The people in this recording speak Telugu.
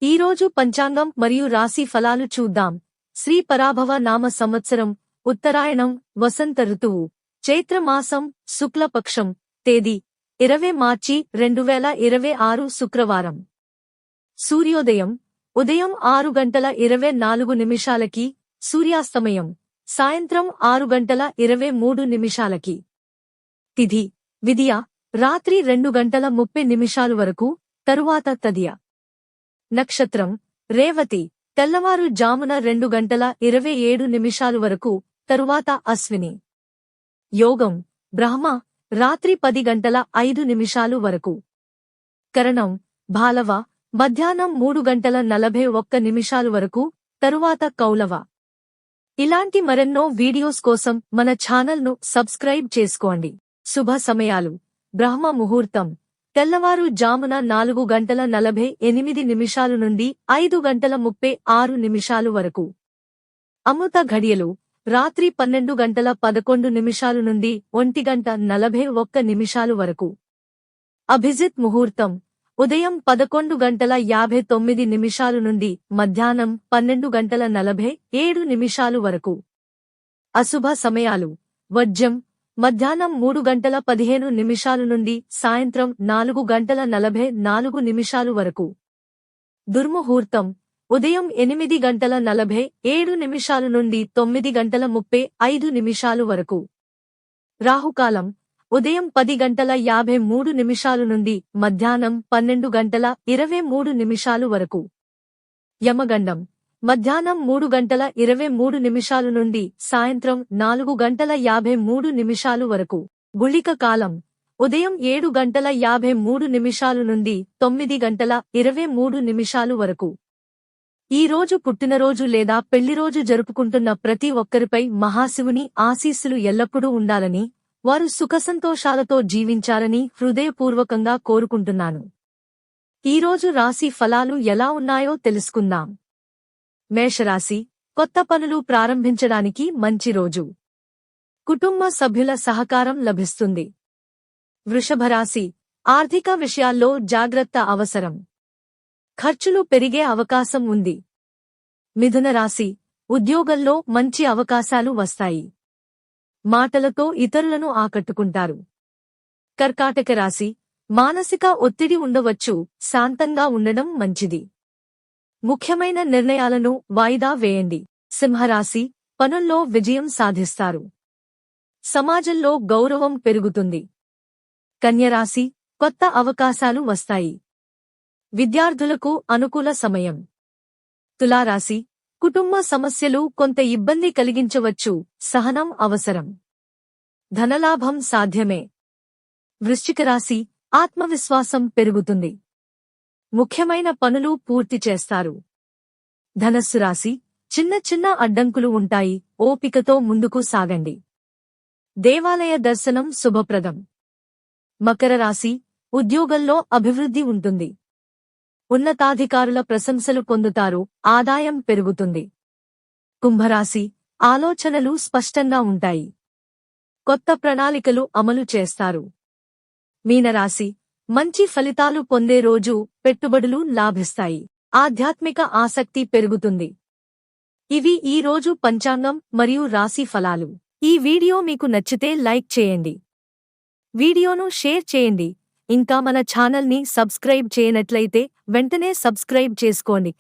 ఈరోజు పంచాంగం మరియు రాశి ఫలాలు చూద్దాం. శ్రీ పరాభవ నామ సంవత్సరం, ఉత్తరాయణం, వసంత ఋతువు, చైత్రమాసం, శుక్లపక్షం, తేదీ 20 మార్చి 2026 శుక్రవారం. సూర్యోదయం ఉదయం 6:24 సూర్యాస్తమయం సాయంత్రం 6:23 తిథి విదియ రాత్రి 2:30 వరకు, తరువాత తదియ. నక్షత్రం రేవతి తెల్లవారు జామున 2:27 వరకు, తరువాత అశ్విని. యోగం బ్రహ్మ రాత్రి 10:05 వరకు. కరణం బాలవ మధ్యాహ్నం 3:41 వరకు, తరువాత కౌలవ. ఇలాంటి మరెన్నో వీడియోస్ కోసం మన ఛానల్ను సబ్స్క్రైబ్ చేసుకోండి. శుభ సమయాలు. బ్రహ్మ ముహూర్తం తెల్లవారు జామున 4:48 నుండి 5:36 వరకు. అమృత ఘడియలు రాత్రి 12:11 నుండి 1:41 వరకు. అభిజిత్ ముహూర్తం ఉదయం 11:59 నుండి మధ్యాహ్నం 12:47 వరకు. అశుభ సమయాలు వర్జ్యం మధ్యాహ్నం 3:15 నుండి సాయంత్రం 4:44 వరకు. దుర్ముహూర్తం ఉదయం 8:47 నుండి 9:35 వరకు. రాహుకాలం ఉదయం 10:53 నుండి మధ్యాహ్నం 12:23 వరకు. యమగండం మధ్యాహ్నం 3:23 నుండి సాయంత్రం 4:53 వరకు. గుళిక కాలం ఉదయం 7:53 నుండి 9:23 వరకు. ఈ రోజు పుట్టినరోజు లేదా పెళ్లిరోజు జరుపుకుంటున్న ప్రతి ఒక్కరిపై మహాశివుని ఆశీస్సులు ఎల్లప్పుడూ ఉండాలని, వారు సుఖసంతోషాలతో జీవించాలని హృదయపూర్వకంగా కోరుకుంటున్నాను. ఈరోజు రాశి ఫలాలు ఎలా ఉన్నాయో తెలుసుకుందాం. మేషరాశి కొత్త పనులు ప్రారంభించడానికి మంచి రోజు. కుటుంబ సభ్యుల సహకారం లభిస్తుంది. వృషభరాశి ఆర్థిక విషయాల్లో జాగ్రత్త అవసరం. ఖర్చులు పెరిగే అవకాశం ఉంది. మిథున రాశి ఉద్యోగంలో మంచి అవకాశాలు వస్తాయి. మాటలతో ఇతరులను ఆకట్టుకుంటారు. కర్కాటక రాశి మానసిక ఒత్తిడి ఉండవచ్చు, శాంతంగా ఉండడం మంచిది. ముఖ్యమైన నిర్ణయాలను వాయిదా వేయండి. సింహరాశి పనుల్లో విజయం సాధిస్తారు. సమాజంలో గౌరవం పెరుగుతుంది. కన్యరాశి కొత్త అవకాశాలు వస్తాయి. విద్యార్థులకు అనుకూల సమయం. తులారాశి కుటుంబ సమస్యలు కొంత ఇబ్బంది కలిగించవచ్చు, సహనం అవసరం. ధనలాభం సాధ్యమే. వృశ్చిక రాశి ఆత్మవిశ్వాసం పెరుగుతుంది. ముఖ్యమైన పనులు పూర్తి చేస్తారు. ధనస్సు రాశి చిన్న చిన్న అడ్డంకులు ఉంటాయి, ఓపికతో ముందుకు సాగండి. దేవాలయ దర్శనం శుభప్రదం. మకర రాశి ఉద్యోగంలో అభివృద్ధి ఉంటుంది. ఉన్నతాధికారుల ప్రశంసలు పొందుతారు, ఆదాయం పెరుగుతుంది. కుంభరాశి ఆలోచనలు స్పష్టంగా ఉంటాయి. కొత్త ప్రణాళికలు అమలు చేస్తారు. మీనరాశి మంచి ఫలితాలు పొందే రోజు, పెట్టుబడులు లాభిస్తాయి. ఆధ్యాత్మిక ఆసక్తి పెరుగుతుంది. ఇవి ఈ రోజు పంచాంగం మరియు రాశి ఫలాలు. ఈ వీడియో మీకు నచ్చితే లైక్ చేయండి. వీడియోను షేర్ చేయండి. ఇంకా మన ఛానల్ని సబ్స్క్రైబ్ చేయనట్లయితే వెంటనే సబ్స్క్రైబ్ చేసుకోండి.